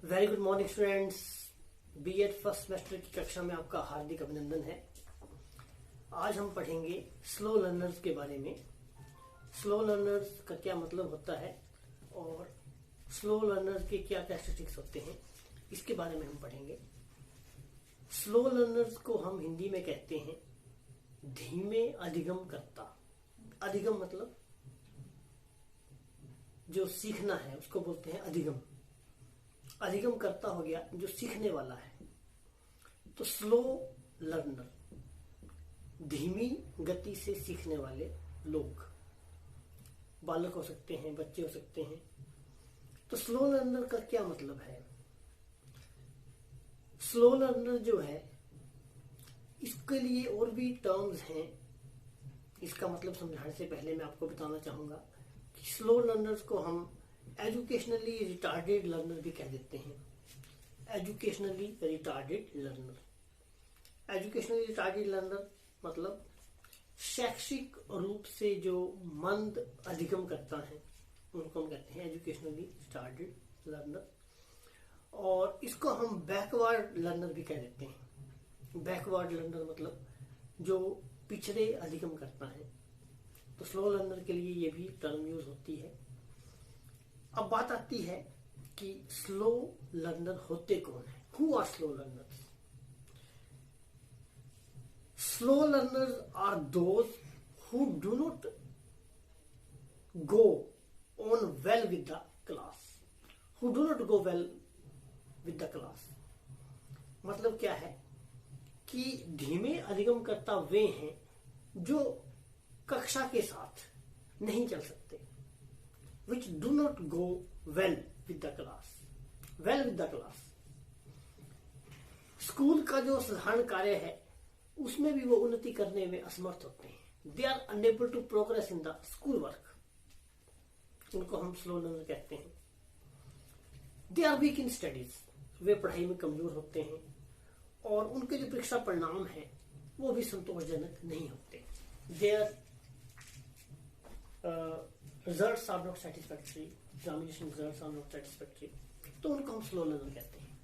Very good morning students. BEd first semester की कक्षा में आपका हार्दिक अभिनंदन है। आज हम पढ़ेंगे स्लो लर्नर्स के बारे में। स्लो लर्नर्स का क्या मतलब होता है और स्लो लर्नर्स के क्या कैरेक्टरिस्टिक्स होते हैं, इसके बारे में हम पढ़ेंगे। स्लो लर्नर्स को हम हिंदी में कहते हैं धीमे अधिगम करता। अधिगम मतलब जो सीखना है उसको बोलते हैं अधिगम। अधिगम करता हो गया जो सीखने वाला है। तो स्लो लर्नर, धीमी गति से सीखने वाले लोग, बालक हो सकते हैं, बच्चे हो सकते हैं। तो स्लो लर्नर का क्या मतलब है? स्लो लर्नर जो है, इसके लिए और भी टर्म्स हैं। इसका मतलब समझाने से पहले मैं आपको बताना चाहूंगा कि स्लो लर्नर्स को हम एजुकेशनली रिटार्डेड लर्नर भी कह देते हैं। Educationally retarded learner, educationally retarded learner मतलब शैक्षिक रूप से जो मंद अधिगम करता है उनको हम कहते हैं एजुकेशनली रिटार्डेड लर्नर। और इसको हम बैकवर्ड लर्नर भी कह देते हैं। बैकवर्ड लर्नर मतलब जो पिछड़े अधिगम करता है। तो स्लो लर्नर के लिए ये भी टर्म यूज होती है। अब बात आती है कि स्लो लर्नर होते कौन है? Who are slow learners? Slow learners are those who do not go on well with the class. Who do not go well with the class मतलब क्या है कि धीमे अधिगम करता वे हैं जो कक्षा के साथ नहीं चल सकते। Which do not go well with the class. Well with the class. School का जो साधारण कार्य है उसमें भी वो उन्नति करने में असमर्थ होते हैं। They are unable to progress in the school work. उनको हम स्लो लर्नर कहते हैं। They are weak in studies. वे पढ़ाई में कमजोर होते हैं और उनके जो परीक्षा परिणाम है वो भी संतोषजनक नहीं होते। Their results are not satisfactory, examination results are not satisfactory, तो उनको हम स्लो लर्नर कहते हैं।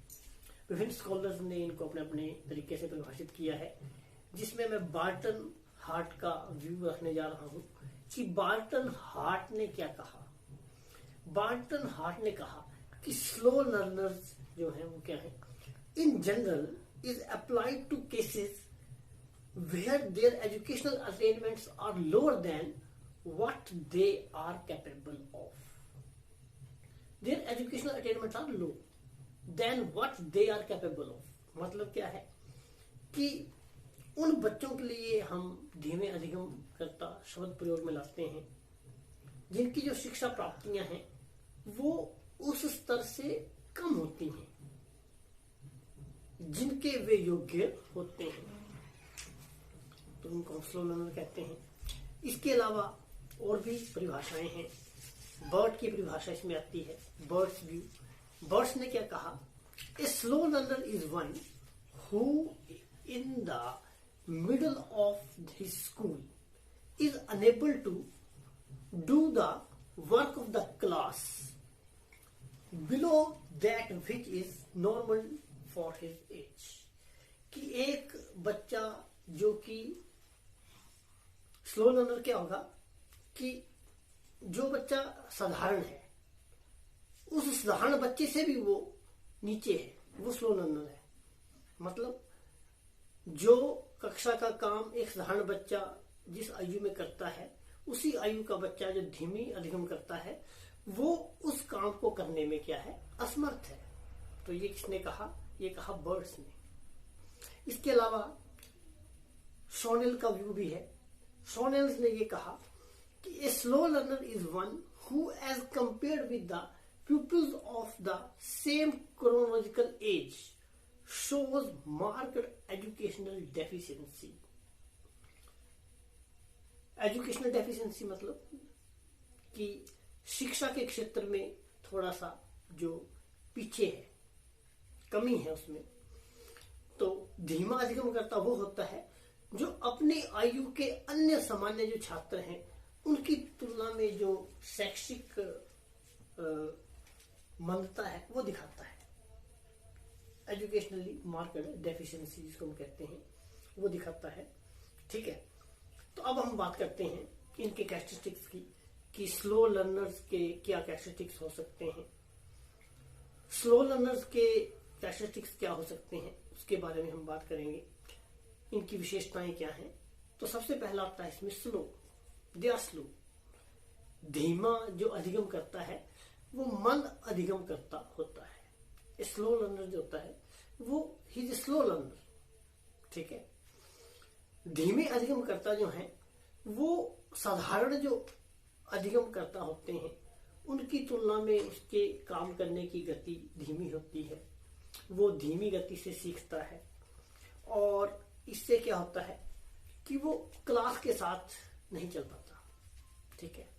विभिन्न स्कॉलर्स ने इनको अपने अपने तरीके से परिभाषित किया है, जिसमें मैं बार्टन हार्ट का व्यू रखने जा रहा हूं कि बार्टन हार्ट ने क्या कहा। बार्टन हार्ट ने कहा कि स्लो लर्नर्स जो है वो क्या है, in general is applied to cases where there educational attainments are lower than what they are capable of. Their educational attainments are low than what they are capable of. मतलब क्या है कि उन बच्चों के लिए हम धीमे अधिगम करता शब्द प्रयोग में लाते हैं जिनकी जो शिक्षा प्राप्तियां हैं वो उस स्तर से कम होती हैं जिनके वे योग्य होते हैं, तो उनको स्लो लर्नर कहते हैं। इसके अलावा और भी परिभाषाएं हैं। बर्ड की परिभाषा इसमें आती है, बर्ड्स व्यू। बर्ड्स ने क्या कहा? A slow learner is one who in the middle of his school is unable to do the work of the class below that which is normal for his age. कि एक बच्चा जो कि slow learner क्या होगा कि जो बच्चा साधारण है उस साधारण बच्चे से भी वो नीचे है, वो स्लो लर्नर है। मतलब जो कक्षा का काम एक साधारण बच्चा जिस आयु में करता है उसी आयु का बच्चा जो धीमी अधिगम करता है वो उस काम को करने में क्या है, असमर्थ है। तो ये किसने कहा? ये कहा बर्ड्स ने। इसके अलावा शॉनेल का व्यू भी है। शॉनेल्स ने ये कहा कि a slow learner is one who as compared with the pupils of the same chronological age shows marked educational deficiency. Educational deficiency मतलब कि शिक्षा के क्षेत्र में थोड़ा सा जो पीछे है, कमी है उसमें। तो धीमा अधिगम करता वो होता है जो अपने आयु के अन्य सामान्य जो छात्र हैं उनकी तुलना में जो शैक्षिक मंदता है वो दिखाता है। एजुकेशनली मार्क्ड डेफिशिएंसी जिसको हम कहते हैं वो दिखाता है। ठीक है, तो अब हम बात करते हैं इनके कैरेक्टरिस्टिक्स की कि स्लो लर्नर्स के क्या कैरेक्टरिस्टिक्स हो सकते हैं। स्लो लर्नर्स के कैरेक्टरिस्टिक्स क्या हो सकते हैं उसके बारे में हम बात करेंगे, इनकी विशेषताएं क्या हैं। तो सबसे पहला आता है इसमें स्लो, दे आर स्लो। धीमा जो अधिगम करता है वो मंद अधिगम करता होता है। स्लो लर्नर जो होता है वो ही इज स्लो लर्नर। ठीक है, धीमे अधिगम करता जो है वो साधारण जो अधिगम करता होते हैं उनकी तुलना में उसके काम करने की गति धीमी होती है, वो धीमी गति से सीखता है और इससे क्या होता है कि वो क्लास के साथ नहीं चल पाता। ठीक है,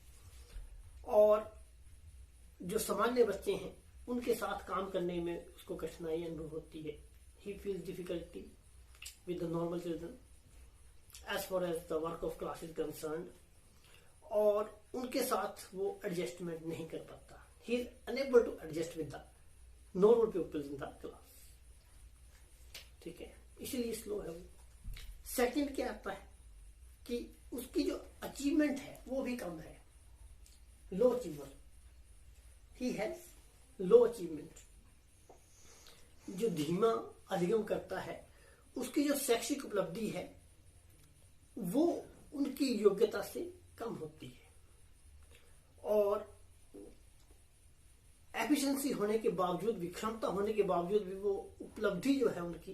और जो सामान्य बच्चे हैं उनके साथ काम करने में उसको कठिनाई अनुभव होती है। He feels difficulty with the normal children as far as the work of class is concerned, और उनके साथ वो एडजस्टमेंट नहीं कर पाता। He is unable to adjust with the normal peoples in the class. ठीक है, इसलिए स्लो है वो। सेकंड क्या आता है कि उसकी जो अचीवमेंट है वो भी कम है, low achiever. He has low achievement. जो धीमा अधिगम करता है उसकी जो शैक्षिक उपलब्धि है वो उनकी योग्यता से कम होती है, और एफिशिएंसी होने के बावजूद भी, क्षमता होने के बावजूद भी वो उपलब्धि जो है उनकी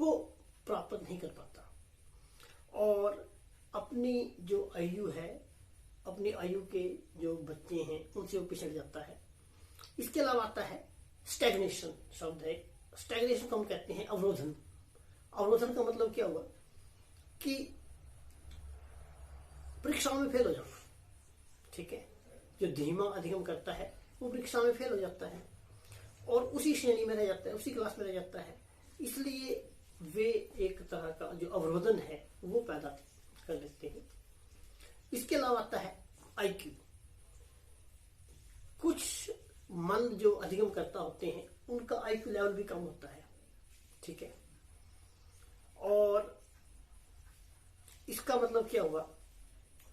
वो प्राप्त नहीं कर पाता, और अपनी जो आयु है, अपनी आयु के जो बच्चे हैं उनसे वो पिछड़ जाता है। इसके अलावा आता है स्टैग्नेशन शब्द है। स्टैग्नेशन को हम कहते हैं अवरोधन। अवरोधन का मतलब क्या हुआ कि परीक्षाओं में फेल हो जाना। ठीक है, जो धीमा अधिगम करता है वो परीक्षा में फेल हो जाता है और उसी श्रेणी में रह जाता है, उसी क्लास में रह जाता है। इसलिए वे एक तरह का जो अवरोधन है वो पैदा कर लेते हैं। इसके अलावा आता है आईक्यू। कुछ मंद जो अधिगम करता होते हैं उनका आईक्यू लेवल भी कम होता है। ठीक है, और इसका मतलब क्या हुआ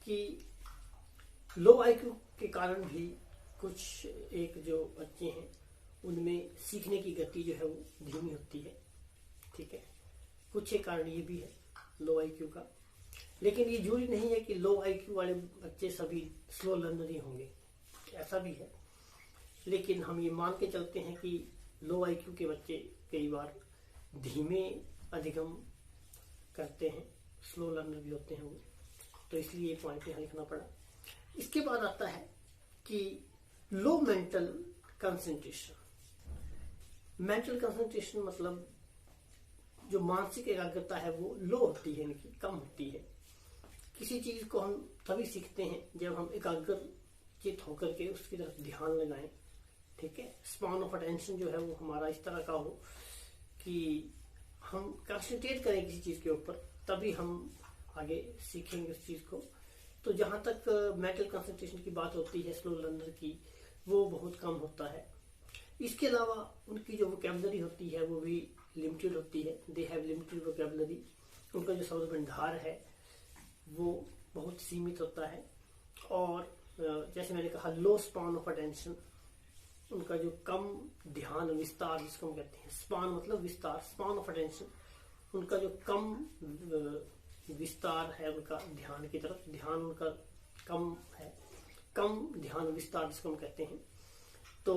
कि लो आईक्यू के कारण भी कुछ एक जो बच्चे हैं उनमें सीखने की गति जो है वो धीमी होती है। ठीक है, कुछ एक कारण ये भी है लो आईक्यू का, लेकिन ये जरूरी नहीं है कि लो आईक्यू वाले बच्चे सभी स्लो लर्नर ही होंगे, ऐसा भी है। लेकिन हम ये मान के चलते हैं कि लो आईक्यू के बच्चे कई बार धीमे अधिगम करते हैं, स्लो लर्नर भी होते हैं वो, तो इसलिए ये पॉइंट यहाँ लिखना पड़ा। इसके बाद आता है कि लो मेंटल कंसंट्रेशन। मेंटल कंसंट्रेशन मतलब जो मानसिक एकाग्रता है वो लो होती है, इनकी कम होती है। किसी चीज को हम तभी सीखते हैं जब हम एकाग्रचित होकर के उसकी तरफ ध्यान लगाएं। ठीक है, स्पैन ऑफ अटेंशन जो है वो हमारा इस तरह का हो कि हम कंसंट्रेट करें किसी चीज के ऊपर, तभी हम आगे सीखेंगे उस चीज को। तो जहां तक मेंटल कंसंट्रेशन की बात होती है स्लो लर्नर की, वो बहुत कम होता है। इसके अलावा उनकी जो वोकैबुलरी होती है वो भी लिमिटेड होती है। They have limited vocabulary. उनका जो शब्द भंडार है वो बहुत सीमित होता है, और जैसे मैंने कहा लो स्पैन ऑफ अटेंशन, उनका जो कम ध्यान विस्तार जिसको हम कहते हैं, स्पैन मतलब विस्तार, स्पैन ऑफ अटेंशन, उनका जो कम विस्तार है उनका ध्यान की तरफ, ध्यान उनका कम है, कम ध्यान विस्तार जिसको हम कहते हैं, तो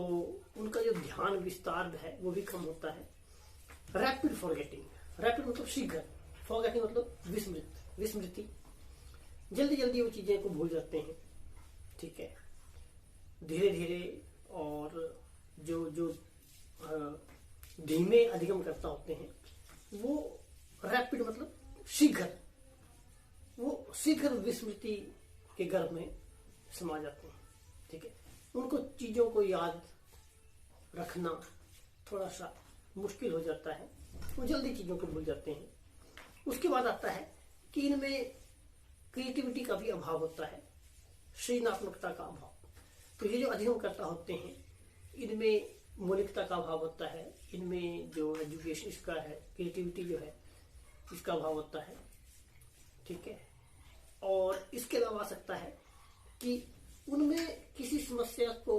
उनका जो ध्यान विस्तार है वो भी कम होता है। रैपिड फॉरगेटिंग, रैपिड मतलब शीघ्र, फॉरगेटिंग मतलब विस्मृति, जल्दी जल्दी वो चीजें को भूल जाते हैं। ठीक है, धीरे धीरे, और जो धीमे अधिगम करता होते हैं वो रैपिड मतलब शीघ्र, वो शीघ्र विस्मृति के गर्भ में समा जाते हैं। ठीक है, उनको चीजों को याद रखना थोड़ा सा मुश्किल हो जाता है, वो जल्दी चीजों को भूल जाते हैं। उसके बाद आता है कि इनमें क्रिएटिविटी का भी अभाव होता है, सृजनात्मकता का अभाव। तो ये जो अधिगम करता होते हैं इनमें मौलिकता का अभाव होता है, इनमें जो एजुकेशन इसका है, क्रिएटिविटी जो है इसका अभाव होता है, ठीक है। और इसके अलावा आ सकता है कि उनमें किसी समस्या को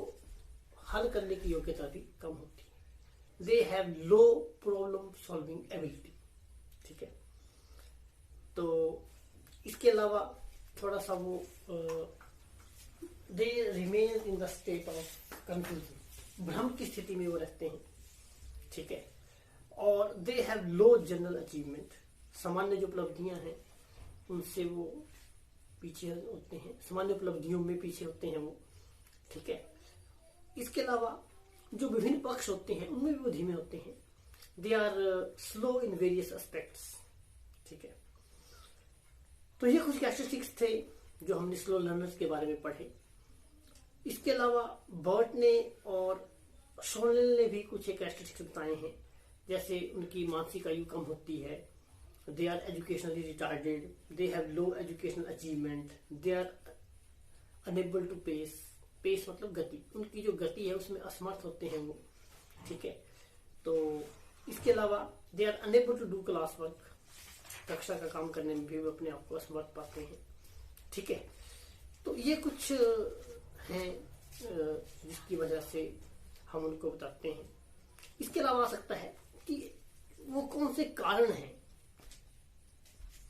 हल करने की योग्यता भी कम होती है। दे have low problem solving ability, ठीक है। तो इसके अलावा थोड़ा सा वो they remain in the state of confusion, भ्रम की स्थिति में वो रहते हैं, ठीक है। और दे हैव लो जनरल अचीवमेंट, सामान्य जो उपलब्धियां हैं उनसे वो पीछे होते हैं, सामान्य उपलब्धियों में पीछे होते हैं वो, ठीक है। इसके अलावा जो विभिन्न पक्ष होते हैं उनमें भी वो धीमे होते हैं। They are slow in various aspects, ठीक है। तो ये कुछ कैरेक्टरिस्टिक्स थे जो हमने स्लो लर्नर्स के बारे में पढ़े। इसके अलावा बर्ट ने और शोनेल ने भी कुछ एक कैरेक्टरिस्टिक्स बताए हैं, जैसे उनकी मानसिक आयु कम होती है, they are educationally retarded, they have low educational achievement, they are unable to pace, pace मतलब गति, उनकी जो गति है उसमें असमर्थ होते हैं वो, ठीक है। तो इसके अलावा they are unable to do class work, कक्षा का काम करने में भी वो अपने आप को असमर्थ पाते हैं, ठीक है। तो ये कुछ हैं जिसकी वजह से हम उनको बताते हैं। इसके अलावा आ सकता है कि वो कौन से कारण हैं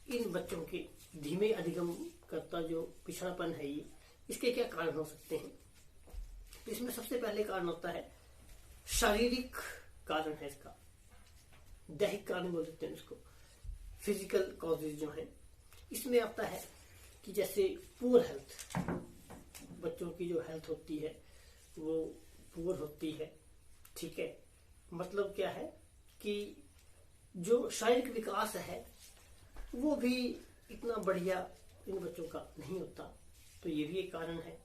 इन बच्चों के धीमे अधिगम करता जो पिछड़ापन है, ये इसके क्या कारण हो सकते हैं। तो इसमें सबसे पहले कारण होता है शारीरिक कारण है इसका, दैहिक कारण बोल सकते हैं इसको, फिजिकल कॉजेज जो है। इसमें आता है कि जैसे पुअर हेल्थ, बच्चों की जो हेल्थ होती है वो पुअर होती है, ठीक है। मतलब क्या है कि जो शारीरिक विकास है वो भी इतना बढ़िया इन बच्चों का नहीं होता, तो ये भी एक कारण है।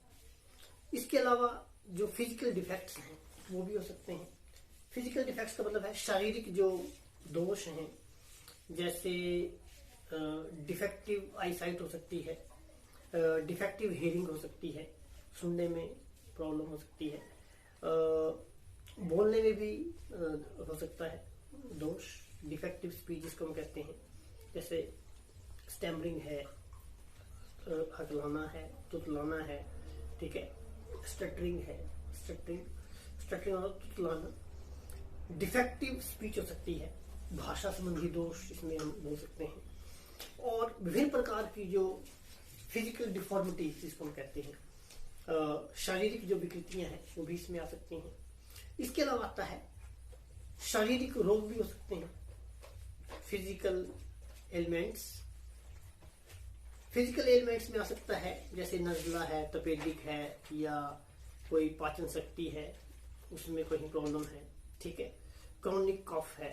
इसके अलावा जो फिजिकल डिफेक्ट्स हैं वो भी हो सकते हैं। फिजिकल डिफेक्ट्स का मतलब है शारीरिक जो दोष हैं, जैसे डिफेक्टिव आईसाइट हो सकती है, डिफेक्टिव हियरिंग हो सकती है, सुनने में प्रॉब्लम हो सकती है, बोलने में भी हो सकता है दोष, डिफेक्टिव स्पीच जिसको हम कहते हैं, जैसे स्टैमरिंग है, हकलाना है, तुतलाना है, ठीक है, स्टटरिंग है, स्टटरिंग और तुतलाना। डिफेक्टिव स्पीच हो सकती है, भाषा संबंधी दोष इसमें हम बोल सकते हैं। और विभिन्न प्रकार की जो फिजिकल डिफॉर्मिटी जिसको हम कहते हैं, शारीरिक जो विकृतियां हैं वो भी इसमें आ सकती हैं। इसके अलावा आता है शारीरिक रोग भी हो सकते हैं, फिजिकल एलिमेंट्स। फिजिकल एलिमेंट्स में आ सकता है जैसे नजला है, तपेदिक है, या कोई पाचन शक्ति है उसमें कोई प्रॉब्लम है, ठीक है। क्रॉनिक कफ है,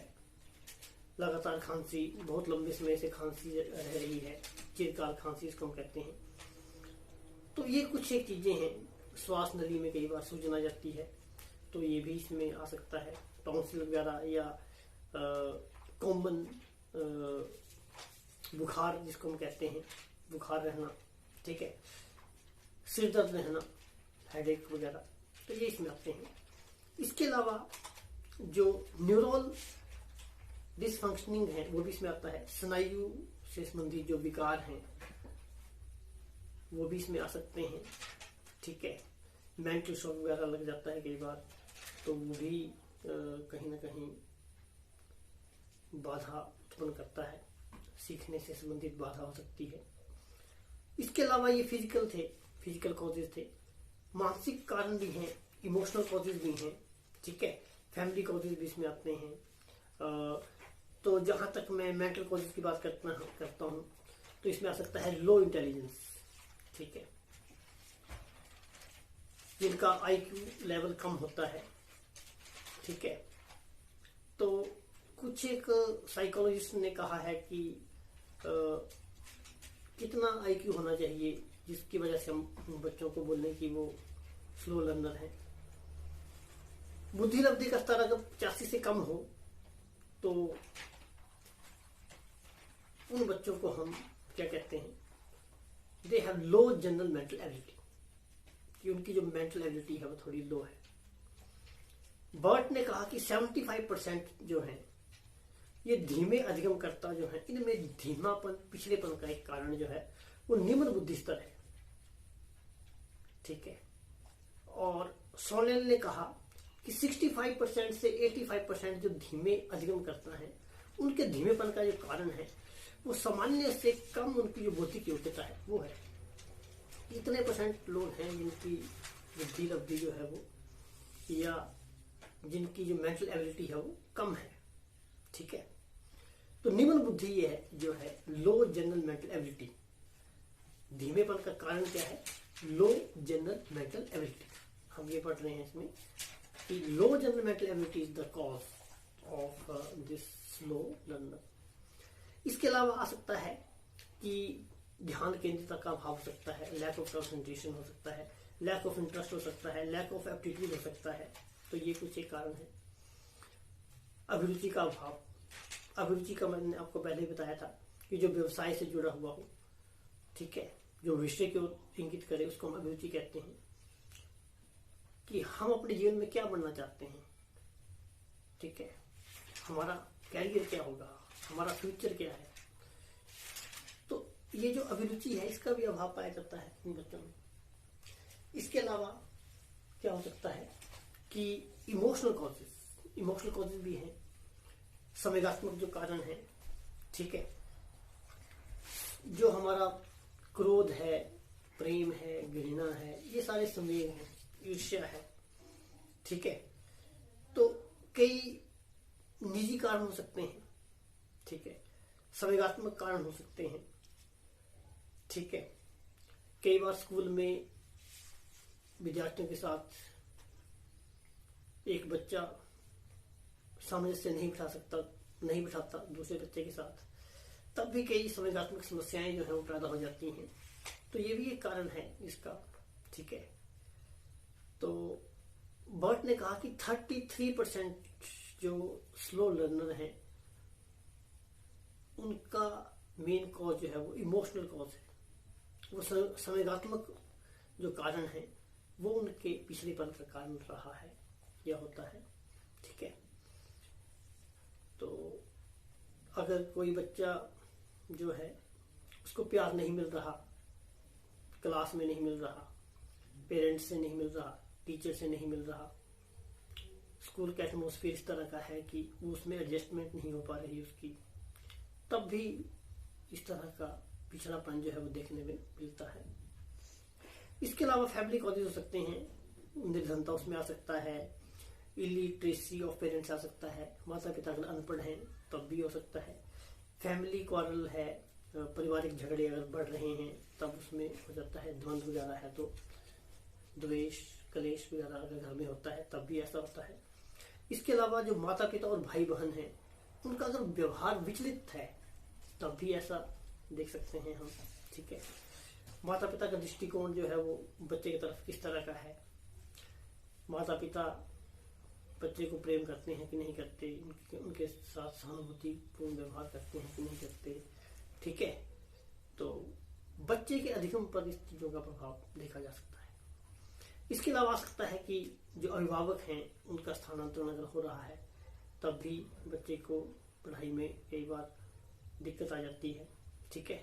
लगातार खांसी, बहुत लंबे समय से खांसी रह रही है, चिरकाल खांसी इसको हम कहते हैं। तो ये कुछ एक चीजें हैं। श्वास नली में कई बार सूजन आ जाती है, तो ये भी इसमें आ सकता है। टॉन्सिल वगैरह या कॉमन बुखार जिसको हम कहते हैं, बुखार रहना, ठीक है, सिर दर्द रहना, हेडेक वगैरह, तो ये इसमें आते हैं। इसके अलावा जो न्यूरल डिसफंक्शनिंग है वो भी इसमें आता है। स्नायु से संबंधित जो विकार हैं वो भी इसमें आ सकते हैं, ठीक है। मेंटल शॉक वगैरह लग जाता है कई बार, तो वो भी कहीं ना कहीं बाधा उत्पन्न करता है, सीखने से संबंधित बाधा हो सकती है। इसके अलावा ये फिजिकल थे, फिजिकल कॉजेज थे। मानसिक कारण भी हैं, इमोशनल कॉजेज भी हैं, ठीक है, फैमिली कॉजेज भी इसमें आते हैं। तो जहां तक मैं मेंटल कॉजेज की बात करता हूं तो इसमें आ सकता है लो इंटेलिजेंस, ठीक है, जिनका आईक्यू लेवल कम होता है, ठीक है। तो कुछ एक साइकोलॉजिस्ट ने कहा है कि कितना आईक्यू होना चाहिए जिसकी वजह से हम बच्चों को बोलें कि वो स्लो लर्नर है। बुद्धि लब्धि का स्तर अगर 85 से कम हो तो उन बच्चों को हम क्या कहते हैं, दे have low general mental ability, कि उनकी जो मेंटल एबिलिटी है वो थोड़ी लो है। बर्ट ने कहा कि 75% जो है ये धीमे अधिगमकर्ता जो है, इनमें धीमापन, पिछलेपन का एक कारण जो है वो निम्न बुद्धि स्तर है। ठीक है। और सोनेल ने कहा कि 65% से 85% जो धीमे अधिगम करता है, उनके धीमेपन का जो कारण है वो सामान्य से कम उनकी जो बौद्धिक योग्यता है वो है। इतने % लोग हैं जिनकी बुद्धि लब्धि जो है वो, या जिनकी जो मेंटल एबिलिटी है वो कम है। ठीक है। तो निम्न बुद्धि ये है जो है लो जनरल मेंटल एबिलिटी। धीमेपन का कारण क्या है? Low general mental ability. हम ये पढ़ रहे हैं इसमें कि low general mental ability is the cause of this slow learner. इसके अलावा आ सकता है कि ध्यान केंद्रितता का अभाव हो सकता है, लैक ऑफ कंसंट्रेशन हो सकता है, लैक ऑफ इंटरेस्ट हो सकता है, लैक ऑफ एप्टीट्यूड हो सकता है। तो ये कुछ एक कारण है। अभिरुचि का अभाव। अभिरुचि का मैंने आपको पहले ही बताया था कि जो व्यवसाय से जुड़ा हुआ हो, ठीक है, जो विषय की ओर इंगित करे, उसको हम अभिरुचि कहते हैं। कि हम अपने जीवन में क्या बनना चाहते हैं, ठीक है, हमारा कैरियर क्या होगा, हमारा फ्यूचर क्या है। तो ये जो अभिरुचि है इसका भी अभाव पाया जाता है इन बच्चों में। इसके अलावा क्या हो सकता है कि इमोशनल कॉजेज भी हैं, संवेगात्मक जो कारण है, ठीक है, जो हमारा क्रोध है, प्रेम है, घृणा है, ये सारे संवेग हैं, ईर्ष्या है, ठीक है। तो कई निजी कारण हो सकते हैं, ठीक है, संवेगात्मक कारण हो सकते हैं, ठीक है। कई बार स्कूल में विद्यार्थियों के साथ एक बच्चा सामंजस्य नहीं बिठाता दूसरे बच्चे के साथ, तब भी कई संवेगात्मक समस्याएं जो है वो पैदा हो जाती हैं। तो ये भी एक कारण है इसका, ठीक है। तो बर्ट ने कहा कि 33% जो स्लो लर्नर हैं उनका मेन कॉज जो है वो इमोशनल कॉज है। वो संवेगात्मक जो कारण है वो उनके पिछलेपन का कारण रहा है या होता है, ठीक है। तो अगर कोई बच्चा जो है उसको प्यार नहीं मिल रहा, क्लास में नहीं मिल रहा, पेरेंट्स से नहीं मिल रहा, टीचर से नहीं मिल रहा, स्कूल का एटमोसफियर इस तरह का है कि उसमें एडजस्टमेंट नहीं हो पा रही उसकी, तब भी इस तरह का पिछड़ापन जो है वो देखने में मिलता है। इसके अलावा फैमिली कॉजेज हो सकते हैं, निर्धनता उसमें आ सकता है, इलिटरेसी ऑफ पेरेंट्स आ सकता है, माता पिता अगर अनपढ़ हैं तब भी हो सकता है, फैमिली क्वारल है, पारिवारिक झगड़े अगर बढ़ रहे हैं तब उसमें हो जाता है, द्वंद्व वगैरह है तो द्वेष कलेश वगैरह अगर घर में होता है तब भी ऐसा होता है। इसके अलावा जो माता पिता और भाई बहन हैं उनका अगर व्यवहार विचलित है तब भी ऐसा देख सकते हैं हम, ठीक है। माता पिता का दृष्टिकोण जो है वो बच्चे की तरफ किस तरह का है, माता पिता बच्चे को प्रेम करते हैं कि नहीं करते, उनके साथ सहानुभूतिपूर्ण व्यवहार करते हैं कि नहीं करते, ठीक है। तो बच्चे के अधिगम पर इस चीजों का प्रभाव देखा जा सकता है। इसके अलावा आ सकता है कि जो अभिभावक हैं उनका स्थानांतरण अगर हो रहा है तब भी बच्चे को पढ़ाई में कई बार दिक्कत आ जाती है, ठीक है।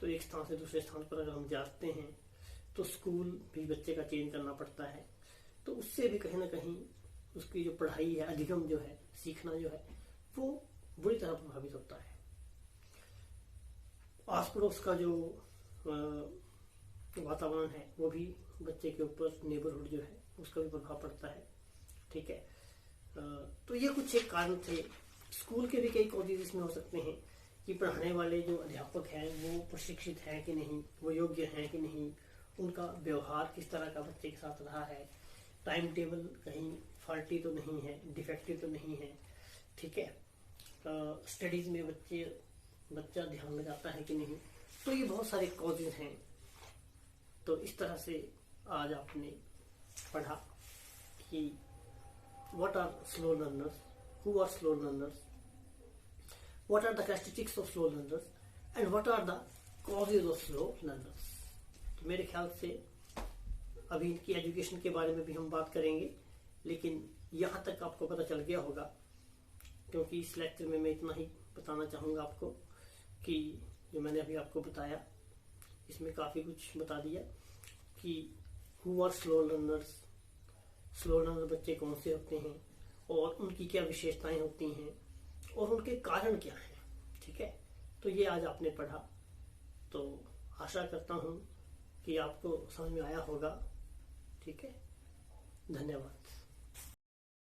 तो एक स्थान से दूसरे स्थान पर अगर हम जाते हैं तो स्कूल भी बच्चे का चेंज करना पड़ता है, तो उससे भी कहीं ना कहीं उसकी जो पढ़ाई है, अधिगम जो है, सीखना जो है, वो बुरी तरह प्रभावित होता है। आस पड़ोस का जो वातावरण है वो भी बच्चे के ऊपर, नेबरहुड जो है उसका भी प्रभाव पड़ता है, ठीक है। तो ये कुछ एक कारण थे। स्कूल के भी कई कॉजेज इसमें हो सकते हैं कि पढ़ाने वाले जो अध्यापक हैं वो प्रशिक्षित हैं कि नहीं, वो योग्य हैं कि नहीं, उनका व्यवहार किस तरह का बच्चे के साथ रहा है, टाइम टेबल कहीं फॉल्टी तो नहीं है, डिफेक्टिव तो नहीं है, ठीक है, स्टडीज में बच्चा ध्यान लगाता है कि नहीं। तो ये बहुत सारे कॉजेज हैं। तो इस तरह से आज आपने पढ़ा कि what are slow learners, who are slow learners, what are the characteristics of slow learners and what are the causes of slow learners। तो मेरे ख्याल से अभी इनकी एजुकेशन के बारे में भी हम बात करेंगे, लेकिन यहाँ तक आपको पता चल गया होगा, क्योंकि इस लेक्चर में मैं इतना ही बताना चाहूँगा आपको कि जो मैंने अभी आपको बताया इसमें काफ़ी कुछ बता दिया कि who are slow learners, slow learner बच्चे कौन से होते हैं और उनकी क्या विशेषताएं होती हैं और उनके कारण क्या हैं। ठीक है, तो ये आज आपने पढ़ा, तो आशा करता हूँ कि आपको समझ में आया होगा। ठीक है, धन्यवाद।